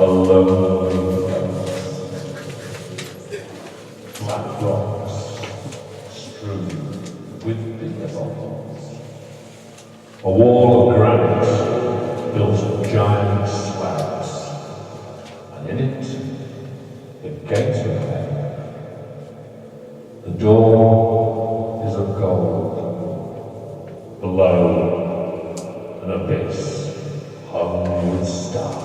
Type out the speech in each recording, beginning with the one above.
a lonely place. Flat rocks strewn with beer bottles. A wall of granite built of giant slabs, and in it, the gateway. The door is of gold. Below, an abyss hung with stars.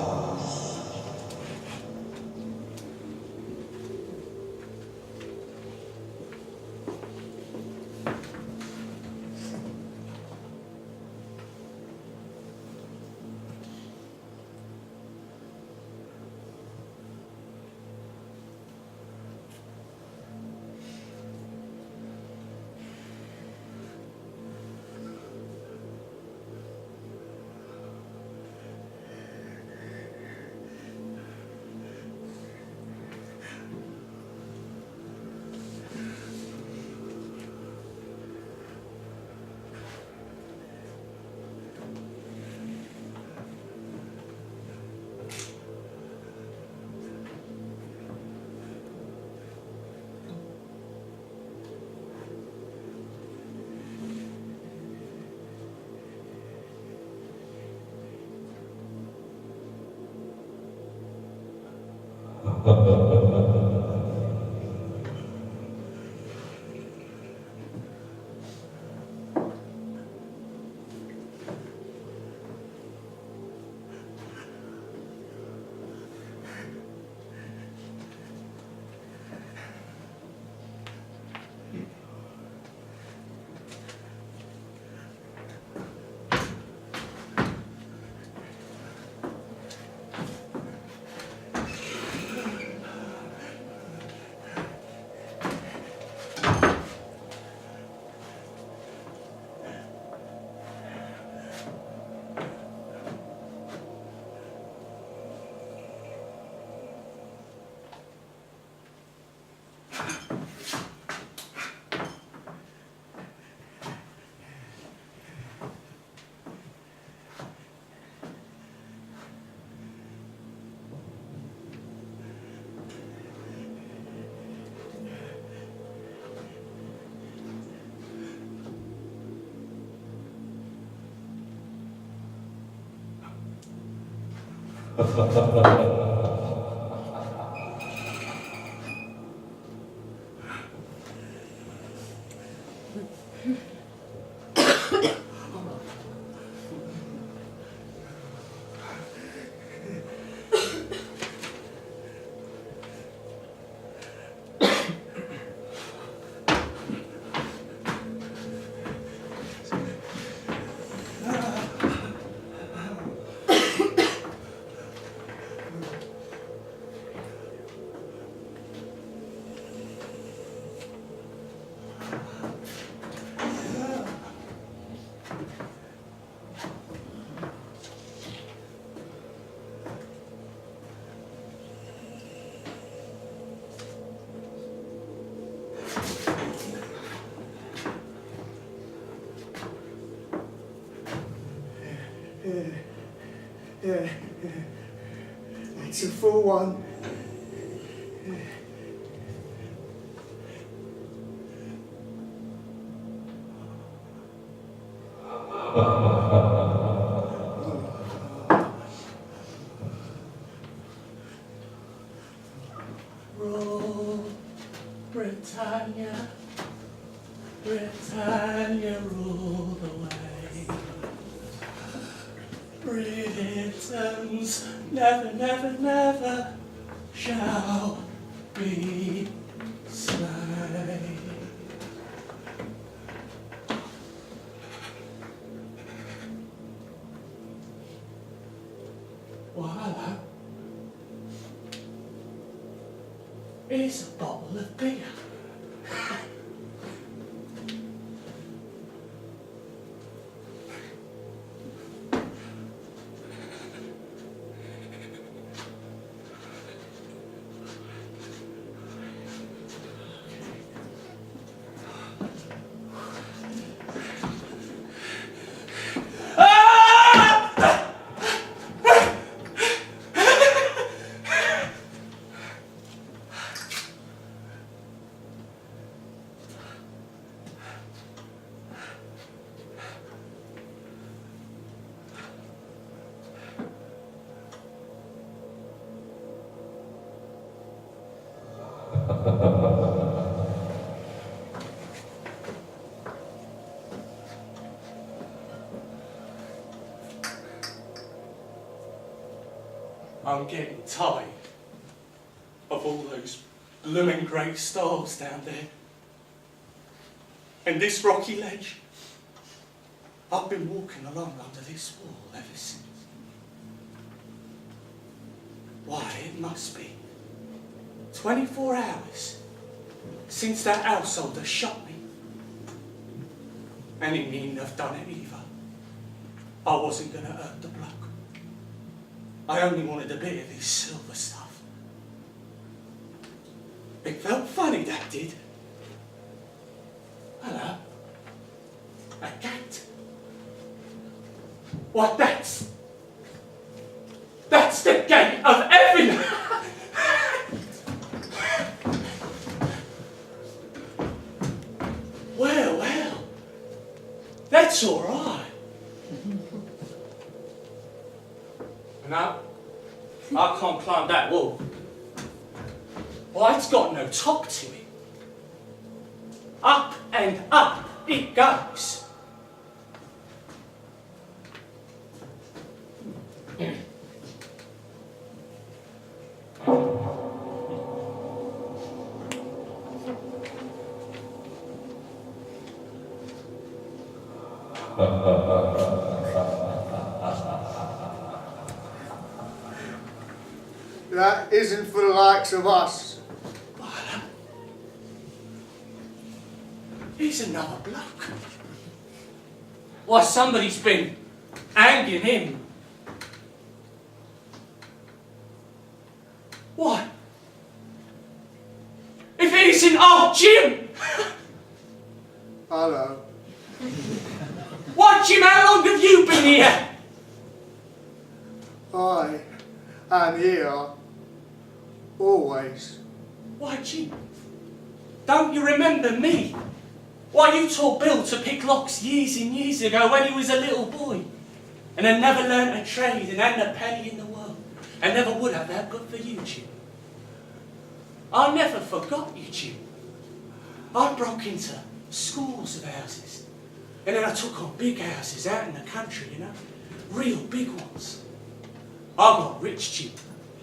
It's a full one. Rule, Britannia, Britannia, rule the way. Britons never, never, never shall be slain. Voila. It's a bottle of beer. I'm getting tired of all those blooming great stars down there. And this rocky ledge. I've been walking along under this wall ever since. Why, it must be 24 hours since that householder shot me. And he needn't have done it either. I wasn't going to hurt the bloke. I only wanted a bit of his silver stuff. It felt funny, that did. Hello. A cat. What, that's the gate of heaven! Well, that's all right. No, I can't climb that wall. Why, it's got no top to it. Up and up it goes. That isn't for the likes of us. He's another bloke. Why, somebody's been hanging him. Why? If it isn't old Jim! Hello. Why, Jim, how long have you been here? I am here. Always. Why, Jim, don't you remember me? Why, you taught Bill to pick locks years and years ago when he was a little boy, and had never learnt a trade and hadn't a penny in the world, and never would have that good for you, Jim. I never forgot you, Jim. I broke into scores of houses, and then I took on big houses out in the country, you know, real big ones. I got rich, Jim,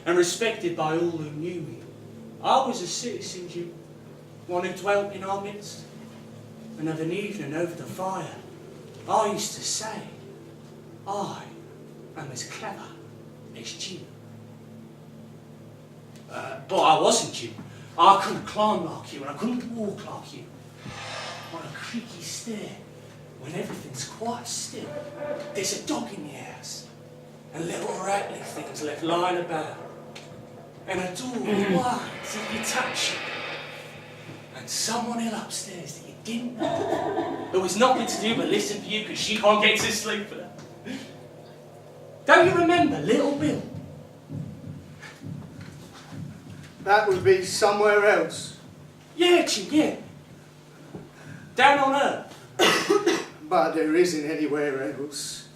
and respected by all who knew me. I was a citizen, Jim, one who dwelt in our midst. And of an evening over the fire, I used to say, I am as clever as Jim. But I wasn't, Jim. I couldn't climb like you, and I couldn't walk like you. On a creaky stair, when everything's quite still, there's a dog in the house, and little rattly things left lying about, and a door winds if you touch it, and someone ill upstairs that you didn't know, there was nothing to do but listen for you because she can't get to sleep for that. Don't you remember little Bill? That would be somewhere else. Yeah, Jim, yeah. Down on Earth. But there isn't anywhere else.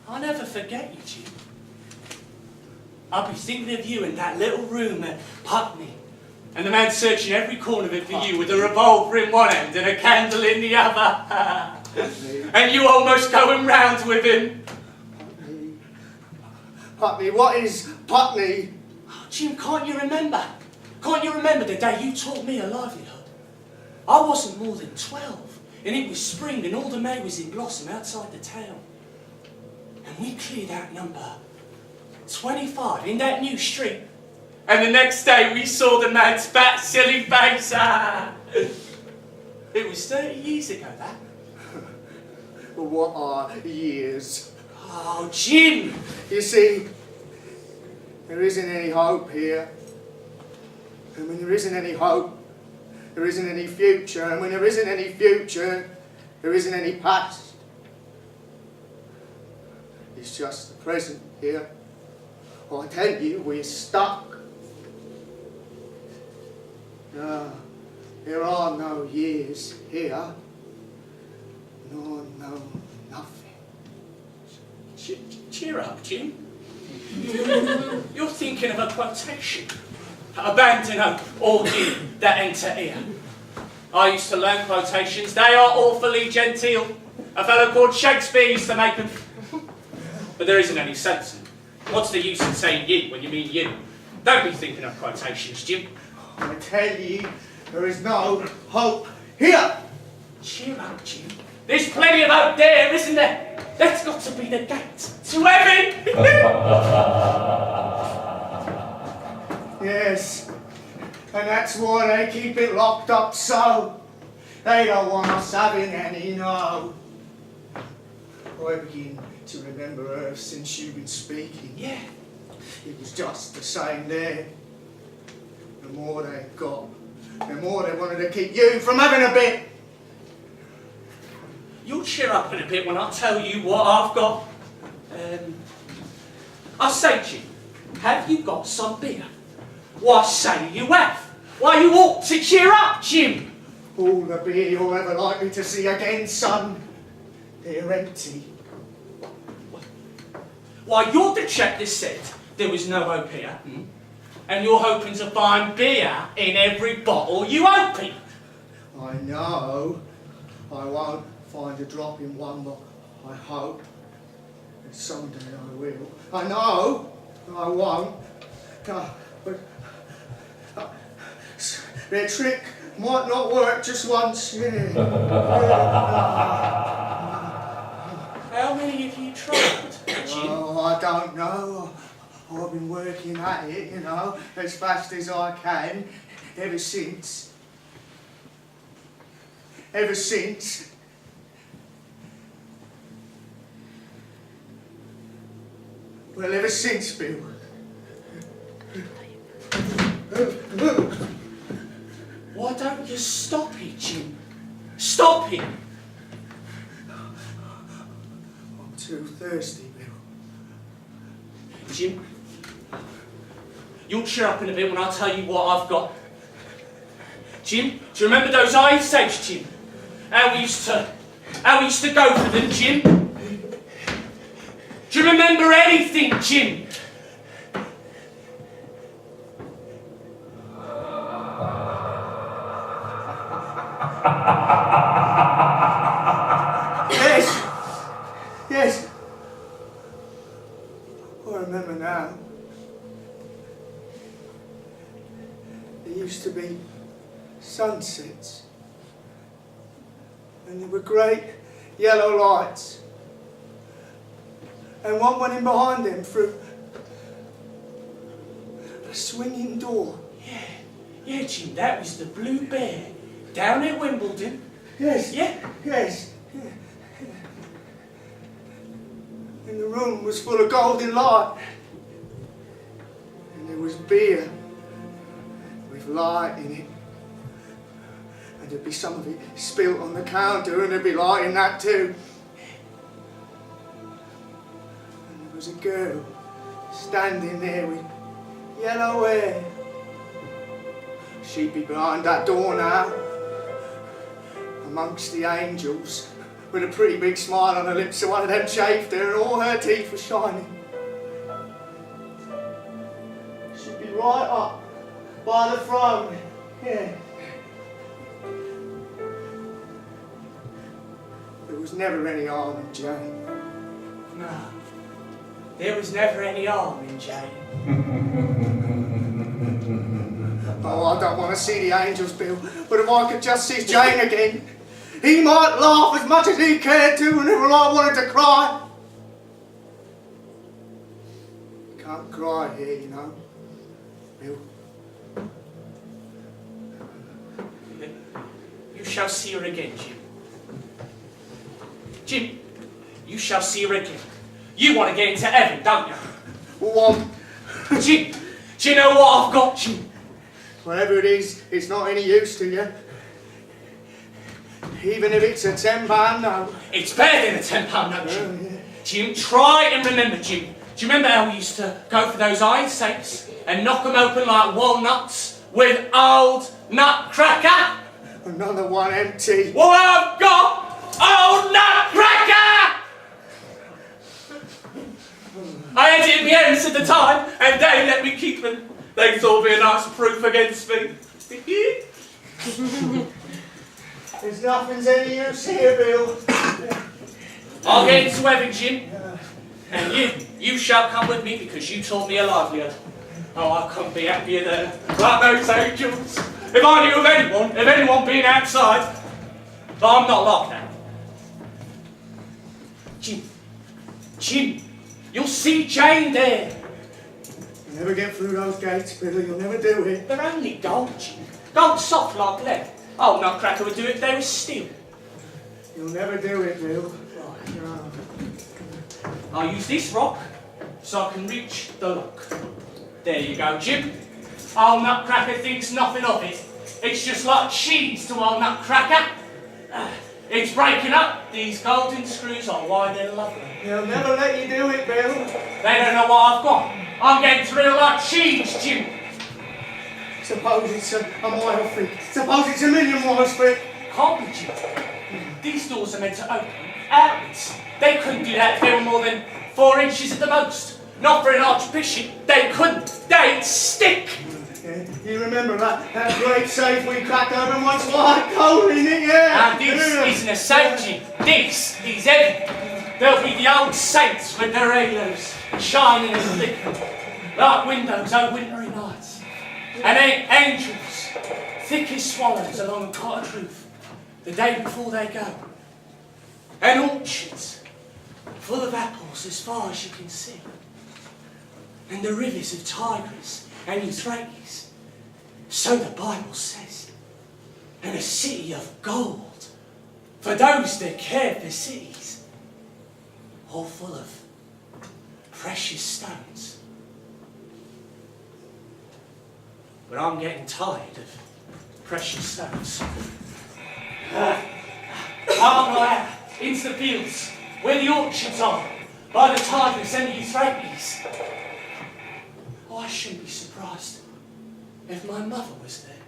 I'll never forget you, Jim. I'll be thinking of you in that little room at Putney, and the man searching every corner of it for you with a revolver in one hand and a candle in the other. And you almost going round with him. Putney. Putney, what is Putney? Oh, Jim, can't you remember? Can't you remember the day you taught me a livelihood? I wasn't more than 12, and it was spring, and all the May was in blossom outside the town. And we cleared out number 25 in that new street. And the next day we saw the man's fat, silly face. It was 30 years ago, that. What are years? Oh, Jim! You see, there isn't any hope here. And when there isn't any hope, there isn't any future. And when there isn't any future, there isn't any past. It's just the present here. Oh, I tell you, we're stuck. There are no years here. No, nothing. Cheer up, Jim. You're thinking of a quotation. Abandon hope, all ye that enter here. I used to learn quotations. They are awfully genteel. A fellow called Shakespeare used to make them. But there isn't any sense in them. What's the use in saying you when you mean you? Don't be thinking of quotations, Jim. I tell ye, there is no hope here. Cheer up, Jim. There's plenty of hope there, isn't there? That's got to be the gate to heaven. Yes, and that's why they keep it locked up so. They don't want us having any, no. I begin to remember her since you've been speaking. Yeah. It was just the same there. The more they got, the more they wanted to keep you from having a bit. You'll cheer up in a bit when I tell you what I've got. I say, Jim, have you got some beer? Why, say you have. Why, you ought to cheer up, Jim. All the beer you're ever likely to see again, son. They're empty. Why, you're the chap that said there was no hope here, and you're hoping to find beer in every bottle you open. I know I won't find a drop in one, but I hope that someday I will. I know I won't, but their trick might not work just once. Yeah. How many have you tried, Jim? Oh, I don't know. I've been working at it, you know, as fast as I can, ever since. Well, ever since, Bill. Why don't you stop it, Jim? Stop it! I'm too thirsty, Bill. Jim, you'll cheer up in a bit when I tell you what I've got. Jim, do you remember those iron safes, Jim? How we used to go for them, Jim? Do you remember anything, Jim? Yes. I remember now. There used to be sunsets, and there were great yellow lights, and one went in behind them through a swinging door. Yeah, Jim, that was the Blue Bear down at Wimbledon. Yes. Yeah? Yes. Yeah. And the room was full of golden light, and there was beer with light in it, and there'd be some of it spilt on the counter, and there'd be light in that too. And there was a girl standing there with yellow hair. She'd be behind that door now, amongst the angels, with a pretty big smile on her lips, so one of them chafed her and all her teeth were shining. She'd be right up by the throne, yeah. There was never any harm in Jane. No, there was never any harm in Jane. Oh, I don't want to see the angels, Bill, but if I could just see Jane again, he might laugh as much as he cared to whenever I wanted to cry. You can't cry here, you know, Bill. You shall see her again, Jim. Jim, you shall see her again. You want to get into heaven, don't you? Well, Jim, do you know what I've got, Jim? whatever it is, it's not any use to you. Even if it's a £10 note. It's better than a £10 note, Jim. Yeah. Jim, try and remember, Jim. Do you remember how we used to go for those iron safes and knock them open like walnuts with old Nutcracker? Another one empty. Well, I've got old Nutcracker! I had it in my hands at the time, and they let me keep them. They thought it'd be a nice proof against me. There's nothing's any use here, Bill. I'll get into heaven, Jim. And you shall come with me because you taught me a livelihood. Oh, I couldn't be happier than like those angels. If I knew of anyone being outside, but I'm not like that. Jim, you'll see Jane there. You'll never get through those gates, Billy, you'll never do it. They're only gold, Jim. Gold soft like lead. Oh, Nutcracker would do it if they were steel. You'll never do it, Bill. Right. No. I'll use this rock so I can reach the lock. There you go, Jim. Old Nutcracker thinks nothing of it. It's just like cheese to old Nutcracker. It's breaking up. These golden screws are why they're lovely. They'll never let you do it, Bill. They don't know what I've got. I'm getting through like cheese, Jim. Suppose it's a mile thick. Suppose it's a million miles thick. Can't be, Jim. These doors are meant to open outwards. They couldn't do that if they were more than 4 inches at the most. Not for an archbishop. They couldn't. They'd stick. Yeah, you remember that great safe we cracked open once? White coal in it, yeah? And this isn't a safe, Jim. This is heaven. There'll be the old saints with their halos shining and flickering like windows on wintry nights. And angels, thick as swallows along a cottage roof the day before they go. And orchards full of apples as far as you can see. And the rivers of Tigris and Euphrates, so the Bible says. And a city of gold for those that care for cities, all full of precious stones. But I'm getting tired of precious stones. I'll go out into the fields where the orchards are, by the Tigris and the Euphrates. Oh, I shouldn't be surprised if my mother was there.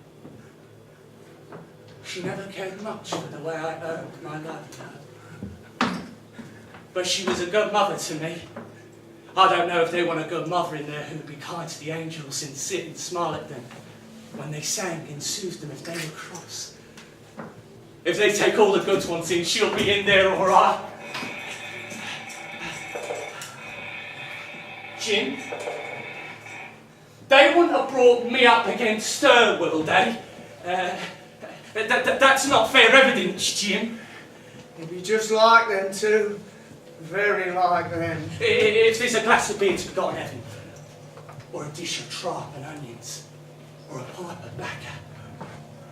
She never cared much for the way I earned my livelihood. But she was a good mother to me. I don't know if they want a good mother in there who'd be kind to the angels and sit and smile at them when they sang and soothed them if they were cross. If they take all the good ones in, she'll be in there all right. Jim, they wouldn't have brought me up against her, will they? That's not fair evidence, Jim. You'd be just like them too. Very like them. If there's a glass of beer to be got in heaven, or a dish of tripe and onions, or a pipe of bacca,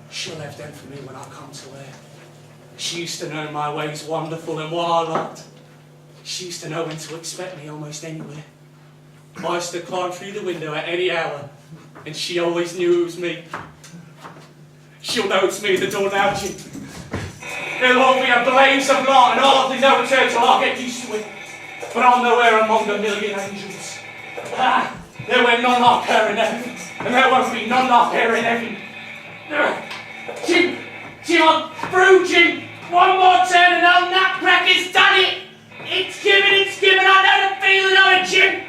she'll have them for me when I come to her. She used to know my ways wonderful and what I liked. She used to know when to expect me almost anywhere. I used to climb through the window at any hour, and she always knew it was me. She'll know it's me at the door now, Jim. It'll all be a blaze of light, and I'll hardly know return till I get used to it. But I'm nowhere among a million angels. There were none like her in heaven, and there won't be none like her in heaven. Jim, I'm through, Jim. One more turn and old Nutcracker's done it. It's given. I know the feeling of it, Jim.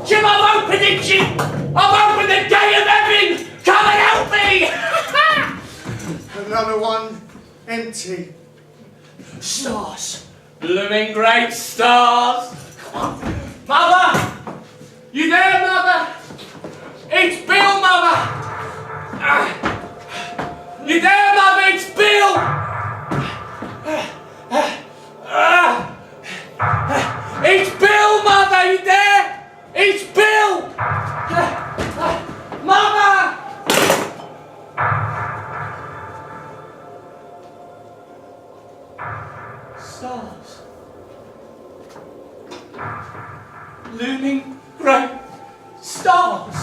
Jim, I've opened it, Jim. I've opened the gate of heaven. Come and help me. Another one empty. Stars, blooming great stars. Come on, Mother. You there, Mother? It's Bill, Mother. You there, Mother? It's Bill. It's Bill, Mother. You there? It's Bill. Mother. Stars. Looming great stars.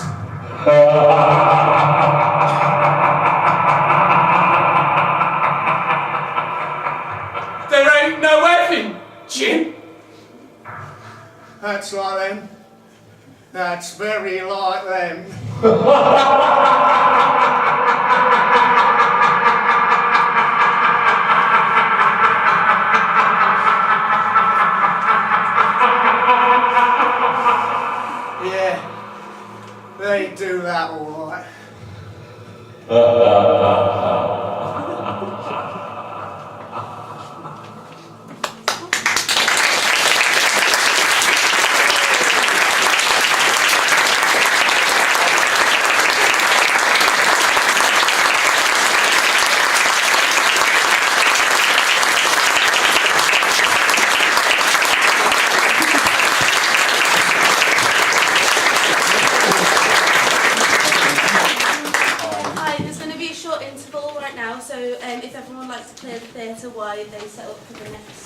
There ain't no heaven, Jim. That's like them. That's very like them. Yeah, they do that all right. away, they set up for the next